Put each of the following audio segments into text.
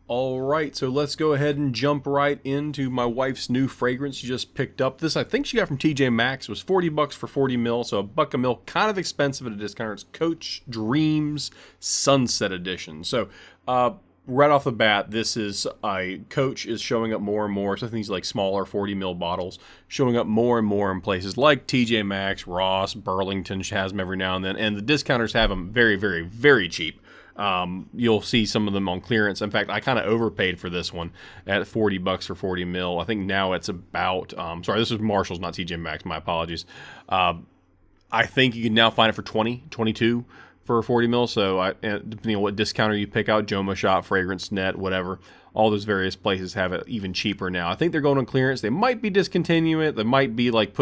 All right, so let's go ahead and jump right into my wife's new fragrance. She just picked up this. I think she got from TJ Maxx. It was 40 bucks for 40 mil, so a buck a mil, kind of expensive at a discount. It's Coach Dreams Sunset Edition. So, right off the bat, this is Coach is showing up more and more. So I think these like smaller 40 mil bottles showing up more and more in places like TJ Maxx, Ross, Burlington has them every now and then, and the discounters have them very, very, very cheap. You'll see some of them on clearance. In fact, I kind of overpaid for this one at 40 bucks for 40 mil. I think now it's about, sorry, this was Marshall's, not TJ Maxx. My apologies. I think you can now find it for 20, 22 for 40 mil. So depending on what discounter you pick out, Joma Shop, Fragrance Net, whatever, all those various places have it even cheaper now. I think they're going on clearance. They might be discontinuing it. They might be like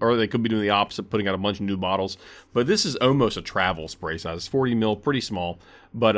or they could be doing the opposite, putting out a bunch of new bottles. But this is almost a travel spray size. 40 mil, pretty small. But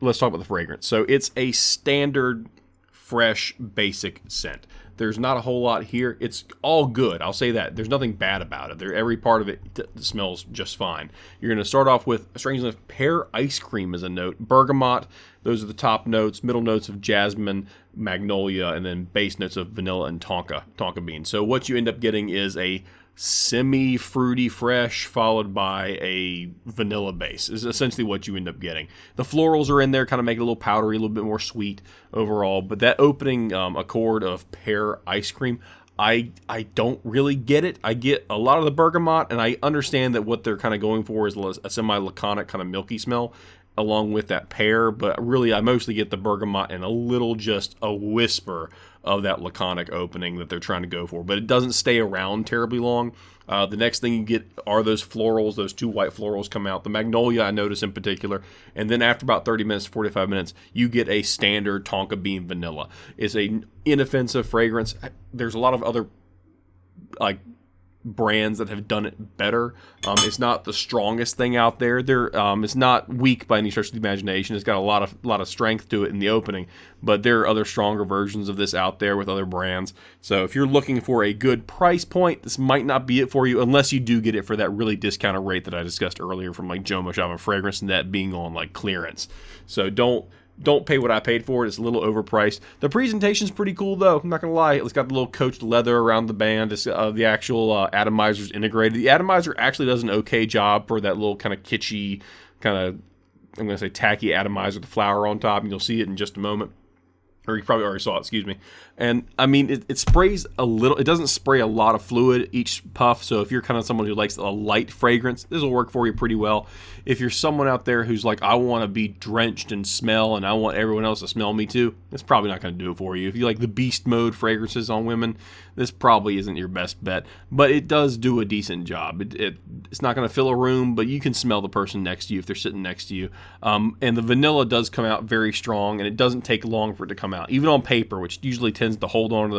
let's talk about the fragrance. So it's a standard, fresh, basic scent. There's not a whole lot here. It's all good. I'll say that. There's nothing bad about it. Every part of it smells just fine. You're going to start off with, strangely enough, pear ice cream as a note. Bergamot, those are the top notes. Middle notes of jasmine, magnolia, and then base notes of vanilla and tonka bean. So what you end up getting is a semi-fruity fresh followed by a vanilla base is essentially what you end up getting. The florals are in there, kind of make it a little powdery, a little bit more sweet overall, but that opening accord of pear ice cream, I don't really get it. I get a lot of the bergamot, and I understand that what they're kind of going for is a semi-laconic kind of milky smell along with that pear, but really I mostly get the bergamot and a little, just a whisper of that laconic opening that they're trying to go for, but it doesn't stay around terribly long. The next thing you get are those florals. Those two white florals come out. The magnolia I notice in particular, and then after about 30 minutes, 45 minutes, you get a standard tonka bean vanilla. It's a inoffensive fragrance. There's a lot of other like brands that have done it better. It's not the strongest thing out there. It's not weak by any stretch of the imagination. It's got a lot of strength to it in the opening, but there are other stronger versions of this out there with other brands. So if you're looking for a good price point, this might not be it for you unless you do get it for that really discounted rate that I discussed earlier from like Joma Shop and Fragrance Net being on like clearance. So don't pay what I paid for it. It's a little overpriced. The presentation's pretty cool, though. I'm not going to lie. It's got the little coached leather around the band. It's, the actual atomizer's integrated. The atomizer actually does an okay job for that little kind of kitschy, kind of, I'm going to say tacky atomizer with the flower on top, and you'll see it in just a moment. Or you probably already saw it, excuse me. And, I mean, it sprays a little. It doesn't spray a lot of fluid each puff, so if you're kind of someone who likes a light fragrance, this will work for you pretty well. If you're someone out there who's like, I want to be drenched in smell and I want everyone else to smell me too, it's probably not going to do it for you. If you like the beast mode fragrances on women, this probably isn't your best bet. But it does do a decent job. It's not going to fill a room, but you can smell the person next to you if they're sitting next to you. And the vanilla does come out very strong, and it doesn't take long for it to come out. Even on paper, which usually tends to hold on to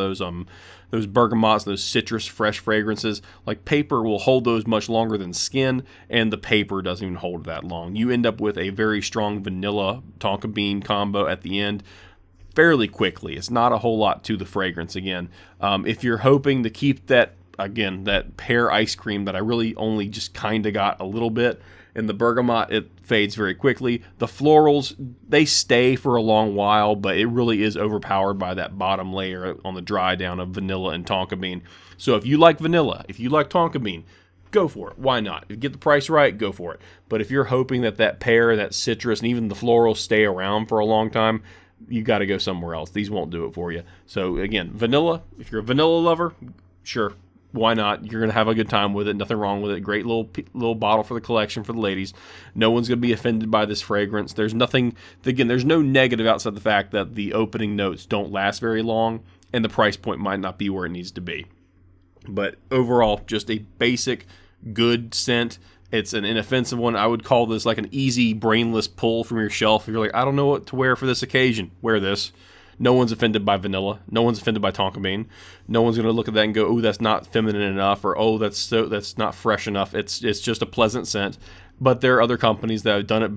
those bergamots, those citrus fresh fragrances. Like paper will hold those much longer than skin, and the paper doesn't even hold that long. You end up with a very strong vanilla tonka bean combo at the end fairly quickly. It's not a whole lot to the fragrance again. If you're hoping to keep that, again, that pear ice cream that I really only just kind of got a little bit, and the bergamot, it fades very quickly. The florals, they stay for a long while, but it really is overpowered by that bottom layer on the dry down of vanilla and tonka bean. So if you like vanilla, if you like tonka bean, go for it. Why not? If you get the price right, go for it. But if you're hoping that pear, that citrus, and even the florals stay around for a long time, you got to go somewhere else. These won't do it for you. So again, vanilla, if you're a vanilla lover, sure. Why not? You're going to have a good time with it. Nothing wrong with it. Great little bottle for the collection for the ladies. No one's going to be offended by this fragrance. There's nothing, again, there's no negative outside the fact that the opening notes don't last very long and the price point might not be where it needs to be. But overall, just a basic, good scent. It's an inoffensive one. I would call this like an easy, brainless pull from your shelf. If you're like, I don't know what to wear for this occasion, wear this. No one's offended by vanilla. No one's offended by tonka bean. No one's going to look at that and go, "Oh, that's not feminine enough," or "Oh, that's not fresh enough." It's just a pleasant scent. But there are other companies that have done it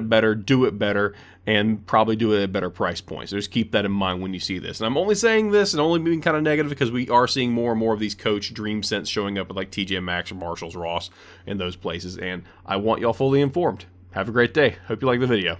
better, do it better, and probably do it at a better price point. So just keep that in mind when you see this. And I'm only saying this and only being kind of negative because we are seeing more and more of these Coach Dream scents showing up at like TJ Maxx or Marshalls, Ross, and those places. And I want y'all fully informed. Have a great day. Hope you like the video.